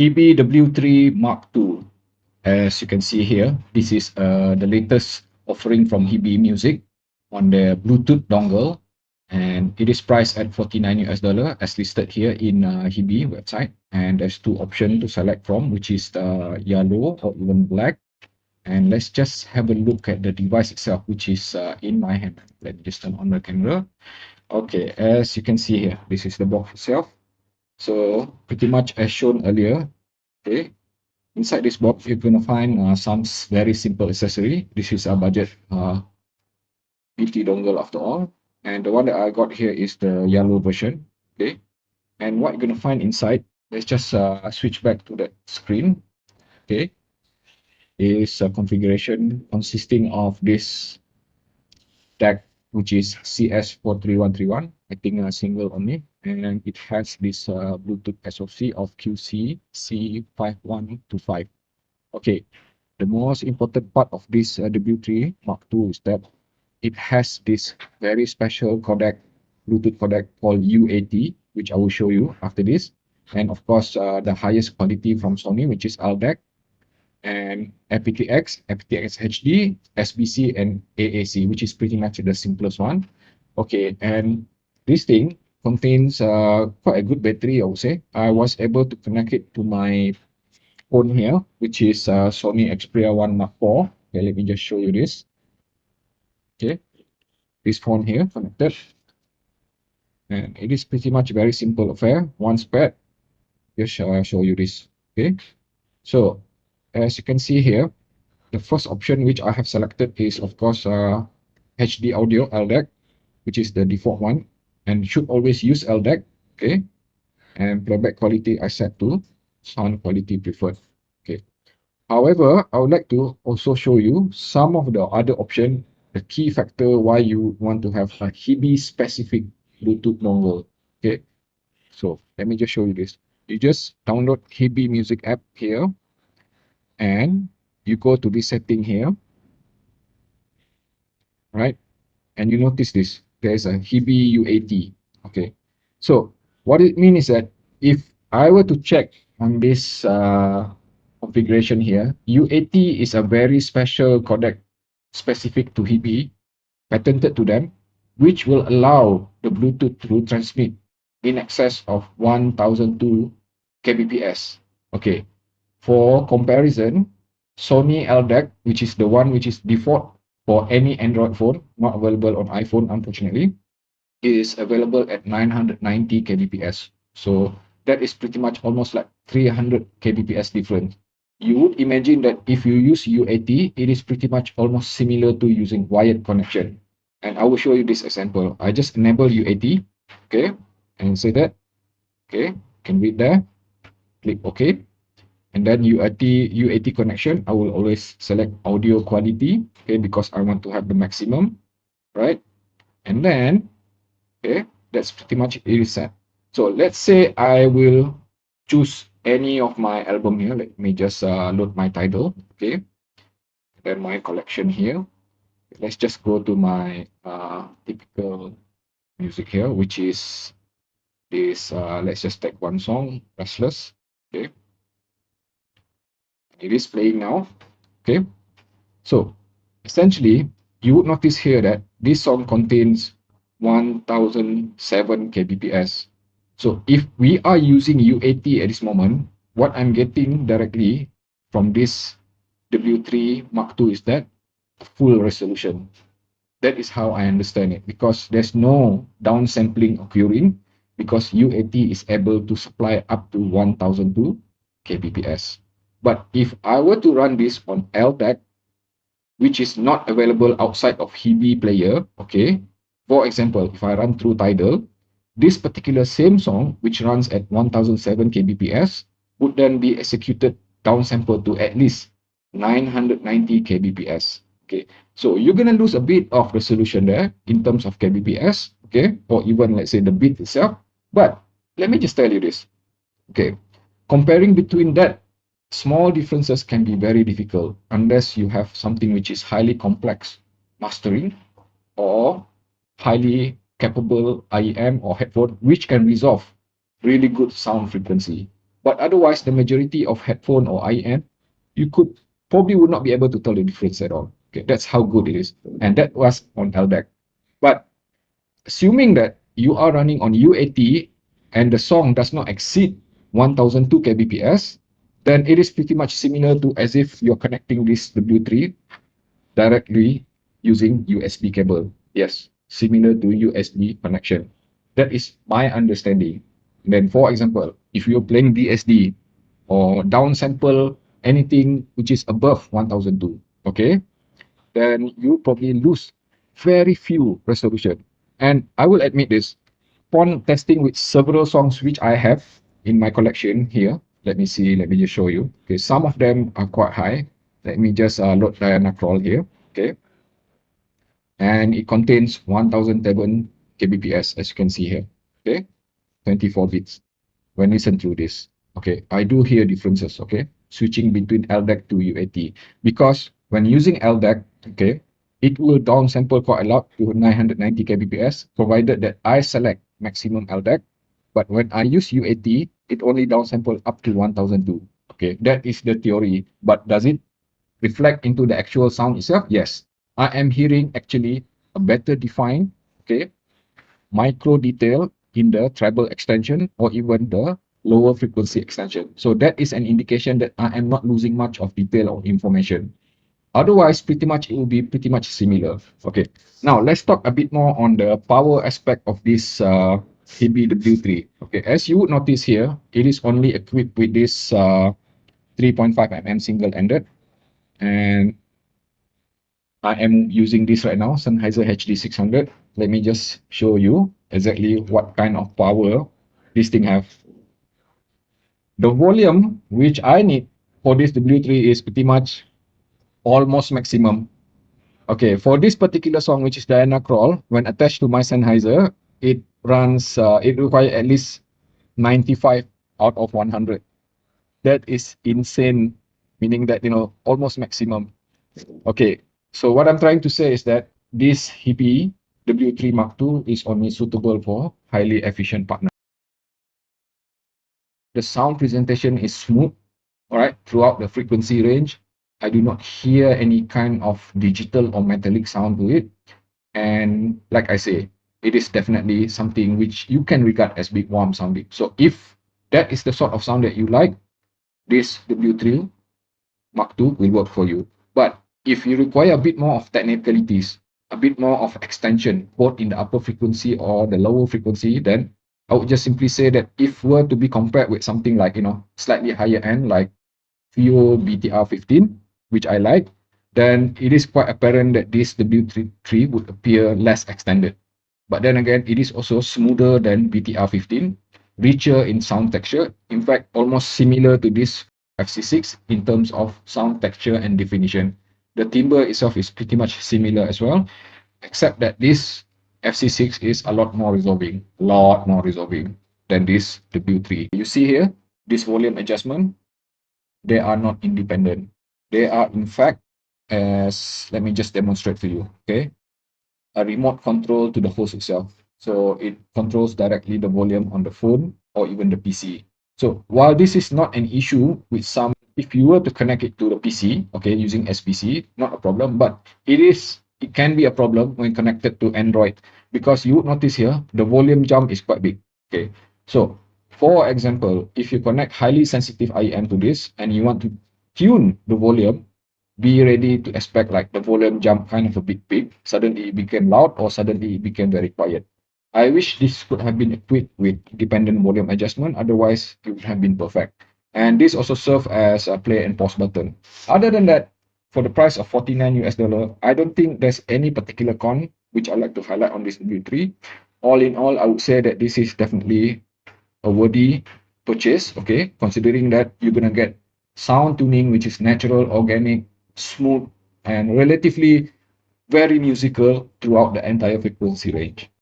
HIBY W3 Mark II. As you can see here, this is the latest offering from HIBY Music on the Bluetooth dongle, and it is priced at 49 US dollar as listed here in HIBY website. And there's two options to select from, which is the yellow or even black. And let's just have a look at the device itself, which is in my hand. Let me just turn on the camera. Okay, as you can see here, this is the box itself. So pretty much as shown earlier, okay, inside this box you're gonna find some very simple accessory. This is a budget PT dongle after all, and the one that I got here is the yellow version. Okay, and what you're gonna find inside, let's just switch back to that screen. Okay, is a configuration consisting of this DAC, which is CS43131, I think a single only, and it has this Bluetooth SoC of QC5125. Okay, the most important part of this W3 Mark II is that it has this very special codec, Bluetooth codec called UAT, which I will show you after this. And of course, the highest quality from Sony, which is LDAC, and aptX, aptX HD, SBC, and AAC, which is pretty much the simplest one. Okay, and this thing contains quite a good battery, I would say. I was able to connect it to my phone here, which is Sony Xperia 1 Mark IV. Okay, let me just show you this. Okay, this phone here connected, and it is pretty much very simple affair. One pad. Just show you this. Okay, so as you can see here, the first option which I have selected is of course HD audio LDAC, which is the default one, and should always use LDAC. Okay, and playback quality I set to sound quality preferred. Okay, however, I would like to also show you some of the other option, the key factor why you want to have a HIBY specific Bluetooth dongle. Okay, so let me just show you this. You just download HIBY music app here, and you go to this setting here, right? And you notice this, there's a HIBY UAT. Okay, so what it means is that if I were to check on this configuration here, UAT is a very special codec specific to HIBY, patented to them, which will allow the Bluetooth to transmit in excess of 1002 kbps. Okay, for comparison, Sony LDAC, which is the one which is default for any Android phone, not available on iPhone unfortunately, is available at 990 kbps. So that is pretty much almost like 300 kbps difference. You would imagine that if you use UAT, it is pretty much almost similar to using wired connection. And I will show you this example. I just enable UAT, okay, and say that, okay, can read there, click OK. And then UAT connection, I will always select audio quality, okay, because I want to have the maximum, right? And then, okay, that's pretty much it is set. So let's say I will choose any of my album here. Let me just load my title, okay, then my collection here. Let's just go to my typical music here, which is this. Let's just take one song, Restless. Okay, it is playing now. Okay, so essentially you would notice here that this song contains 1007 kbps. So if we are using UAT at this moment, what I'm getting directly from this W3 Mark II is that full resolution. That is how I understand it, because there's no downsampling occurring, because UAT is able to supply up to 1002 kbps. But if I were to run this on LDAC, which is not available outside of HIBY player, okay, for example, if I run through Tidal, this particular same song, which runs at 1007 kbps, would then be executed downsampled to at least 990 kbps. Okay, so you're gonna lose a bit of resolution there in terms of kbps, okay, or even let's say the beat itself. But let me just tell you this, okay, comparing between that, small differences can be very difficult unless you have something which is highly complex mastering or highly capable IEM or headphone which can resolve really good sound frequency. But otherwise, the majority of headphone or IM, you could probably would not be able to tell the difference at all. Okay, that's how good it is. And that was on LDAC. But assuming that you are running on UAT and the song does not exceed 1002 kbps, then it is pretty much similar to as if you're connecting this W3 directly using USB cable. Yes, similar to USB connection. That is my understanding. Then, for example, if you're playing DSD or downsample anything which is above 1002, okay, then you probably lose very few resolution. And I will admit this, upon testing with several songs which I have in my collection here, let me see, let me just show you. Okay, some of them are quite high. Let me just load Diana Crawl here. Okay, and it contains 1007 kbps as you can see here. Okay, 24 bits. When listen through this, okay, I do hear differences. Okay, switching between LDAC to UAT, because when using LDAC, okay, it will downsample quite a lot to 990 kbps provided that I select maximum LDAC. But when I use UAT, it only downsample up to 1002. Okay, that is the theory. But does it reflect into the actual sound itself? Yes, I am hearing actually a better defined, okay, micro detail in the treble extension or even the lower frequency extension. So that is an indication that I am not losing much of detail or information. Otherwise, pretty much it will be pretty much similar. Okay, now let's talk a bit more on the power aspect of this HIBY W3. Okay, as you would notice here, it is only equipped with this 3.5 mm single-ended, and I am using this right now, Sennheiser HD600. Let me just show you exactly what kind of power this thing have. The volume which I need for this W3 is pretty much almost maximum. Okay, for this particular song, which is Diana Crawl, when attached to my Sennheiser, it runs, it requires at least 95 out of 100. That is insane, meaning that, almost maximum. Okay, so what I'm trying to say is that this HIBY W3 Mark II is only suitable for highly efficient partners. The sound presentation is smooth, all right, throughout the frequency range. I do not hear any kind of digital or metallic sound to it. And like I say, it is definitely something which you can regard as big warm sounding. So if that is the sort of sound that you like, this W3 Mark II will work for you. But if you require a bit more of technicalities, a bit more of extension, both in the upper frequency or the lower frequency, then I would just simply say that if were to be compared with something like, slightly higher end, like FIO BTR15, which I like, then it is quite apparent that this W3 would appear less extended. But then again, it is also smoother than BTR15, richer in sound texture, in fact, almost similar to this FC6 in terms of sound texture and definition. The timbre itself is pretty much similar as well, except that this FC6 is a lot more resolving than this W3. You see here, this volume adjustment, they are not independent. They are in fact, let me just demonstrate for you, okay? A remote control to the host itself. So it controls directly the volume on the phone or even the PC. So while this is not an issue with some, if you were to connect it to the PC, okay, using SPC, not a problem, but it can be a problem when connected to Android, because you would notice here, the volume jump is quite big, okay? So for example, if you connect highly sensitive IM to this and you want to tune the volume, be ready to expect like the volume jump kind of a big peak. Suddenly it became loud or suddenly it became very quiet. I wish this could have been equipped with dependent volume adjustment. Otherwise, it would have been perfect. And this also serves as a play and pause button. Other than that, for the price of 49 US dollar, I don't think there's any particular con which I'd like to highlight on this W3. All in all, I would say that this is definitely a worthy purchase, okay, considering that you're gonna get sound tuning which is natural, organic, smooth, and relatively very musical throughout the entire frequency range.